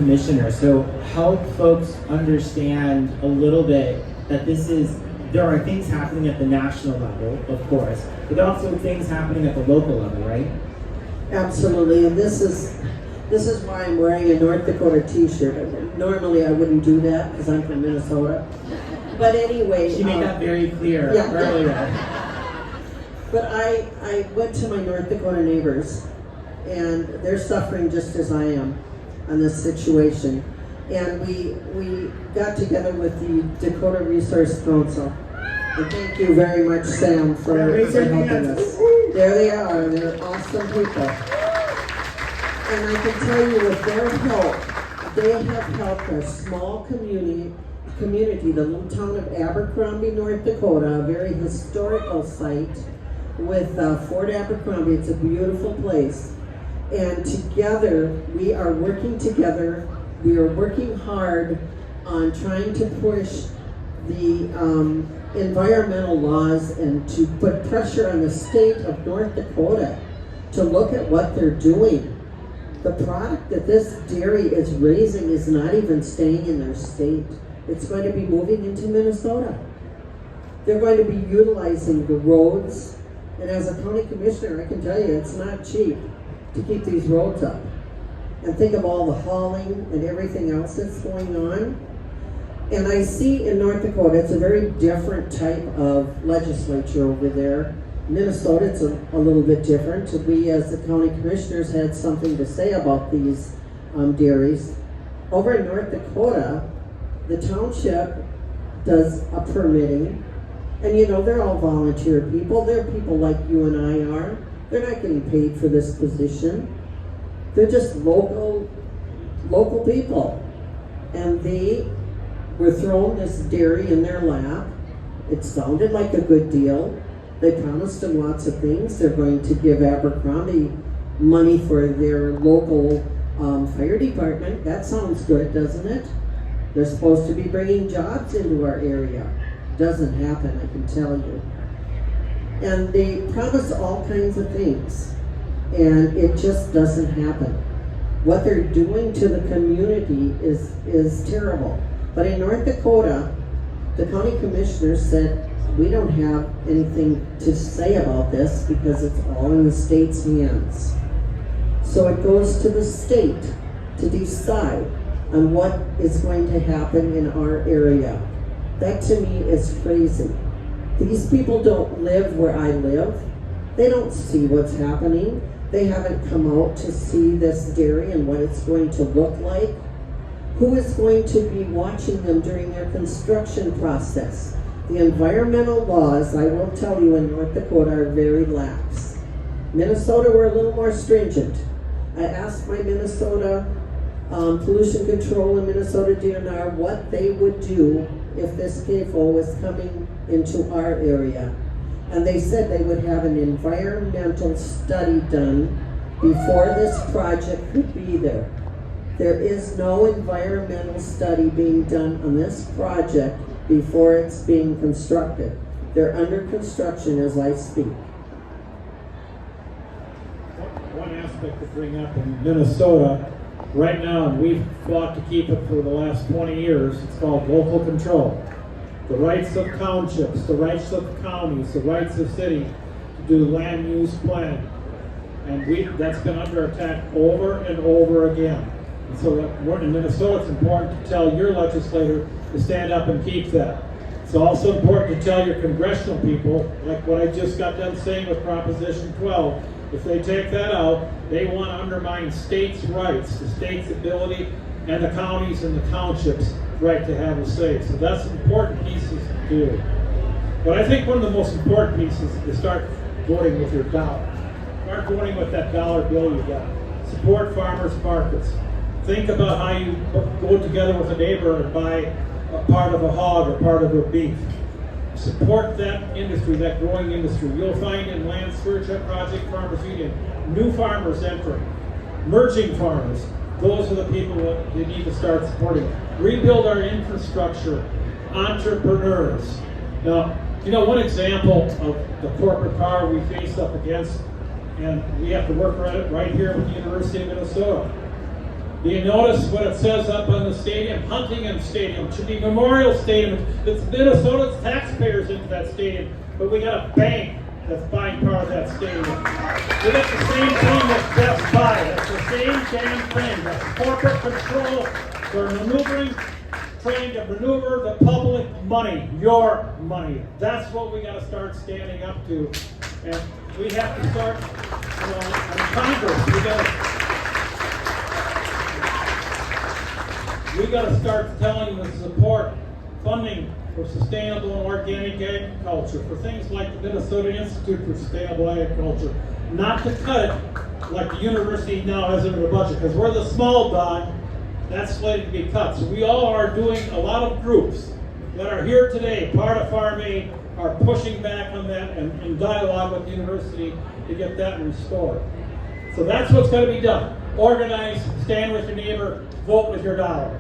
Commissioner, so help folks understand a little bit that there are things happening at the national level, of course, but there are also things happening at the local level, right? Absolutely, and this is why I'm wearing a North Dakota t-shirt. Normally I wouldn't do that because I'm from Minnesota. But anyway. She made that very clear earlier. But I went to my North Dakota neighbors, and they're suffering just as I am on this situation. And we got together with the Dakota Resource Council. And thank you very much, Sam, for helping us. There they are. They're awesome people. And I can tell you, with their help, they have helped our small community, the little town of Abercrombie, North Dakota, a very historical site with Fort Abercrombie. It's a beautiful place. And together, we are working together. We are working hard on trying to push the environmental laws and to put pressure on the state of North Dakota to look at what they're doing. The product that this dairy is raising is not even staying in their state. It's going to be moving into Minnesota. They're going to be utilizing the roads. And as a county commissioner, I can tell you it's not cheap to keep these roads up. And think of all the hauling and everything else that's going on. And I see in North Dakota, it's a very different type of legislature over there. Minnesota, it's a little bit different. We as the county commissioners had something to say about these dairies. Over in North Dakota, the township does a permitting. And you know, they're all volunteer people. They're people like you and I are. They're not getting paid for this position. They're just local people. And they were throwing this dairy in their lap. It sounded like a good deal. They promised them lots of things. They're going to give Abercrombie money for their local fire department. That sounds good, doesn't it? They're supposed to be bringing jobs into our area. Doesn't happen, I can tell you. And they promise all kinds of things, and it just doesn't happen. What they're doing to the community is terrible. But in North Dakota, the county commissioners said, we don't have anything to say about this because it's all in the state's hands. So it goes to the state to decide on what is going to happen in our area. That to me is crazy. These people don't live where I live. They don't see what's happening. They haven't come out to see this dairy and what it's going to look like. Who is going to be watching them during their construction process? The environmental laws, I will tell you, in North Dakota are very lax. Minnesota, we're a little more stringent. I asked my Minnesota pollution control and Minnesota DNR what they would do if this CAFO was coming into our area. And they said they would have an environmental study done before this project could be there. There is no environmental study being done on this project before it's being constructed. They're under construction as I speak. One aspect to bring up in Minnesota, right now, and we've fought to keep it for the last 20 years, it's called local control. The rights of townships, the rights of counties, the rights of city to do land use planning. And that's been under attack over and over again. And so in Minnesota, it's important to tell your legislator to stand up and keep that. It's also important to tell your congressional people, like what I just got done saying with Proposition 12, if they take that out, they want to undermine states' rights, the state's ability, and the counties and the townships' right to have a say. So that's important pieces to do. But I think one of the most important pieces is to start voting with your dollar. Start voting with that dollar bill you got. Support farmers markets. Think about how you go together with a neighbor and buy a part of a hog or part of a beef. Support that industry, that growing industry. You'll find in Land Stewardship Project Farmers Union, new farmers entering, merging farmers. Those are the people that you need to start supporting. Rebuild our infrastructure, entrepreneurs. Now, you know, one example of the corporate power we face up against, and we have to work on it right here with the University of Minnesota. Do you notice what it says up on the stadium? Huntington Stadium. It should be Memorial Stadium. It's Minnesota's taxpayers into that stadium. But we got a bank that's buying part of that stadium. We got the same thing with Best Buy. That's the same damn thing. That's corporate control. They're trying to maneuver the public money, your money. That's what we got to start standing up to. And we have to start, in Congress, we got to start telling the support funding for sustainable and organic agriculture, for things like the Minnesota Institute for Sustainable Agriculture, not to cut it like the university now has it in the budget, because we're the small dog, that's slated to be cut. So we all are doing, a lot of groups that are here today, part of Farm Aid, are pushing back on that and in dialogue with the university to get that restored. So that's what's going to be done. Organize, stand with your neighbor, vote with your dollar.